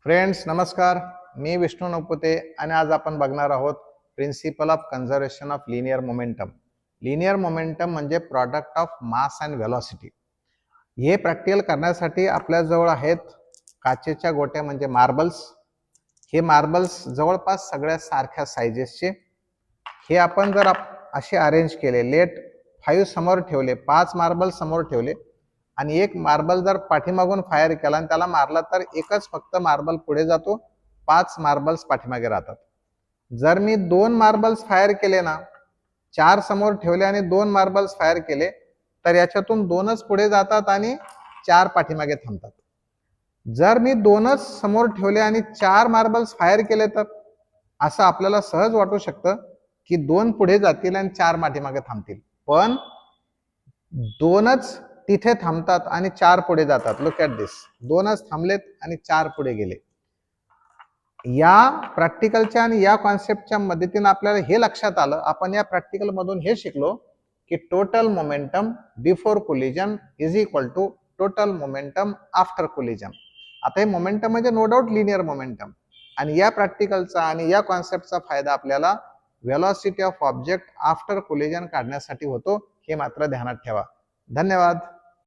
Friends नमस्कार, मी विष्णू नपुते आणि आज आपण बघणार आहोत principle of conservation of linear momentum. Linear momentum म्हणजे product of mass and velocity. हे प्रॅक्टिकल करण्यासाठी आपल्याजवळ आहेत काचेच्या गोट्या म्हणजे मार्बल्स. हे मार्बल्स जवळपास सगळ्या सारख्या साइजेसचे. हे आपण जर असे अरेंज केले, लेट 5 समोर ठेवले, 5 मार्बल समोर ठेवले आणि एक मार्बल जर पाठीमागून फायर केला आणि त्याला मारला तर एकच फक्त मार्बल पुढे जातो, 5 मार्बल्स पाठीमागे राहतात. जर मी 2 मार्बल्स फायर केले ना, 4 समोर ठेवले आणि 2 मार्बल्स फायर केले तर याच्यातून 2च पुढे जातात आणि 4 पाठीमागे थांबतात. जर मी 2च समोर ठेवले आणि 4 मार्बल्स फायर केले तर असं आपल्याला सहज वाटू शकतं की 2 पुढे जातील आणि 4 पाठीमागे थांबतील, पण 2च तिथे थांबतात आणि 4 पुढे जातात. लुक ॲट दिस, 2च थांबलेत आणि 4 पुढे गेले. या प्रॅक्टिकलच्या आणि या कॉन्सेप्टच्या मदतीने आपल्याला हे लक्षात आलं, आपण या प्रॅक्टिकल मधून हे शिकलो की total momentum before collision is equal to total momentum after collision. आता हे मोमेंटम म्हणजे नो डाऊट लिनियर मोमेंटम, आणि या प्रॅक्टिकलचा आणि या कॉन्सेप्टचा फायदा आपल्याला velocity of object after collision काढण्यासाठी होतो. हे मात्र ध्यानात ठेवा. धन्यवाद.